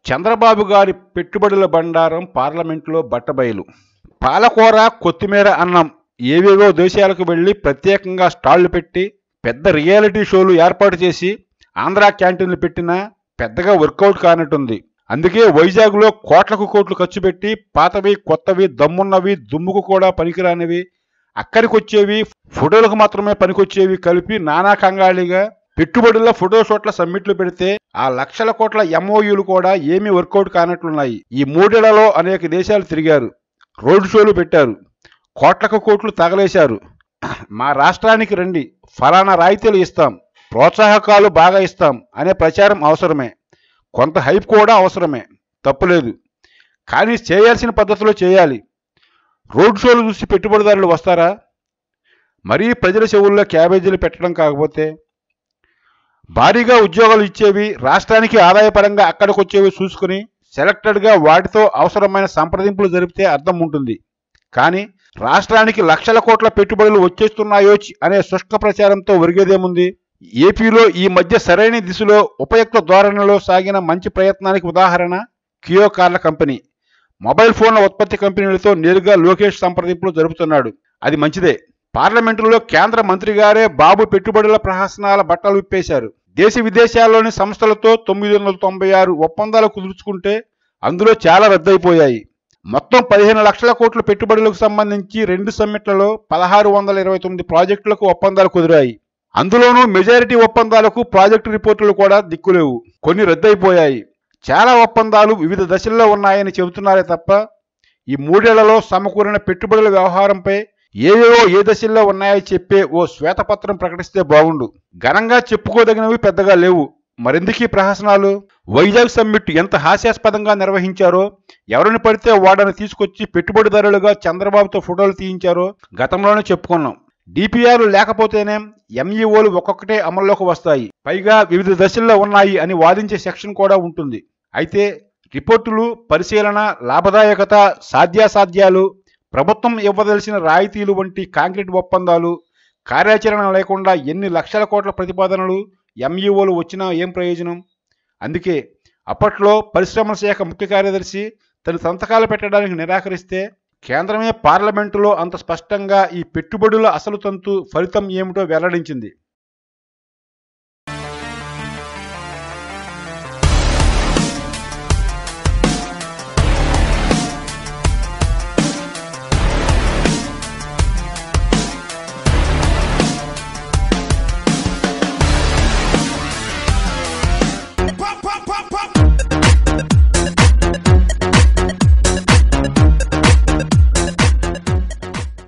చంద్రబాబు గారి పెట్టుబడుల బండారం పార్లమెంటులో బట్టబయలు. పాలకూర, కొత్తిమీర అన్నం ఏవేవో దేశాలకు వెళ్ళి ప్రత్యేకంగా స్టాళ్లు పెట్టి పెద్ద రియాలిటీ షోలు ఏర్పాటు చేసి ఆంధ్ర క్యాంటీన్లు పెట్టినా పెద్దగా వర్కౌట్ కానట్టుంది. అందుకే వైజాగ్లో కోట్లకు కోట్లు ఖర్చు పెట్టి పాతవి, కొత్తవి, దమ్మున్నవి, దుమ్ముకు కూడా పనికిరానివి, అక్కడికొచ్చేవి, ఫోటోలకు మాత్రమే పనికొచ్చేవి కలిపి నానా కంగాళిగా పెట్టుబడుల ఫోటో షూట్ల సమ్మిట్లు పెడితే ఆ లక్షల కోట్ల ఎంఓయూలు కూడా ఏమీ వర్కౌట్ కానట్లున్నాయి. ఈ మూడేళ్లలో అనేక దేశాలు తిరిగారు, రోడ్ షోలు పెట్టారు, కోట్లకు కోట్లు తగలేశారు. మా రాష్ట్రానికి రండి, ఫలానా రాయితీలు ఇస్తాం, ప్రోత్సాహకాలు బాగా ఇస్తాం అనే ప్రచారం అవసరమే, కొంత హైప్ కూడా అవసరమే, తప్పులేదు. కానీ చేయాల్సిన పద్ధతిలో చేయాలి. రోడ్ షోలు చూసి పెట్టుబడిదారులు వస్తారా? మరీ ప్రజల చెవుల్లో క్యాబేజీలు పెట్టడం కాకపోతే భారీగా ఉద్యోగాలు ఇచ్చేవి, రాష్ట్రానికి ఆదాయపరంగా అక్కడికొచ్చేవి చూసుకుని సెలెక్టెడ్గా వాటితో అవసరమైన సంప్రదింపులు జరిపితే అర్థం ఉంటుంది. కానీ రాష్ట్రానికి లక్షల కోట్ల పెట్టుబడులు వచ్చేస్తున్నాయో అనే శుష్క ప్రచారంతో ఒరిగేదేముంది? ఏపీలో ఈ మధ్య సరైన దిశలో ఉపయుక్త ధోరణిలో సాగిన మంచి ప్రయత్నానికి ఉదాహరణ కియో కార్ల కంపెనీ. మొబైల్ ఫోన్ల ఉత్పత్తి కంపెనీలతో నేరుగా లోకేష్ సంప్రదింపులు జరుపుతున్నాడు. అది మంచిదే. పార్లమెంటులో కేంద్ర మంత్రి గారే బాబు పెట్టుబడుల ప్రహసనాల బట్టలు విప్పేశారు. దేశ విదేశాల్లోని సంస్థలతో 996 ఒప్పందాలు కుదుర్చుకుంటే అందులో చాలా రద్దయిపోయాయి. మొత్తం 15 లక్షల కోట్ల పెట్టుబడులకు సంబంధించి 2 సమ్మిట్లలో 1629 ప్రాజెక్టులకు ఒప్పందాలు కుదిరాయి. అందులోనూ మెజారిటీ ఒప్పందాలకు ప్రాజెక్టు రిపోర్టులు కూడా దిక్కులేవు, కొన్ని రద్దయిపోయాయి. చాలా ఒప్పందాలు వివిధ దశల్లో ఉన్నాయని చెబుతున్నారే తప్ప ఈ మూడేళ్లలో సమకూరిన పెట్టుబడుల వ్యవహారంపై ఏవేవో ఏ దశల్లో ఉన్నాయో చెప్పే ఓ శ్వేతపత్రం ప్రకటిస్తే బాగుండు. ఘనంగా చెప్పుకోదగినవి పెద్దగా లేవు, మరెందుకీ ప్రహసనాలు? వైజాగ్ సమ్మిట్ ఎంత హాస్యాస్పదంగా నిర్వహించారో, ఎవరిని పడితే వాడని తీసుకొచ్చి పెట్టుబడిదారులుగా చంద్రబాబుతో ఫోటోలు తీయించారో గతంలోనే చెప్పుకున్నాం. డిపిఆర్లు లేకపోతేనే ఎంఈఓలు ఒక్కొక్కటే అమల్లోకి వస్తాయి, పైగా వివిధ దశల్లో ఉన్నాయి అని వాదించే సెక్షన్ కూడా ఉంటుంది. అయితే రిపోర్టులు, పరిశీలన, లాభదాయకత, సాధ్యాసాధ్యాలు, ప్రభుత్వం ఇవ్వదలసిన రాయితీలు వంటి కాంక్రీట్ ఒప్పందాలు, కార్యాచరణ లేకుండా ఎన్ని లక్షల కోట్ల ప్రతిపాదనలు, ఎంఈఓలు వచ్చినా ఏం ప్రయోజనం? అందుకే అప్పట్లో పరిశ్రమల శాఖ ముఖ్య కార్యదర్శి తన సంతకాలు పెట్టడానికి నిరాకరిస్తే కేంద్రమే పార్లమెంటులో అంత స్పష్టంగా ఈ పెట్టుబడుల అసలు తంతు, ఫలితం ఏమిటో వెల్లడించింది.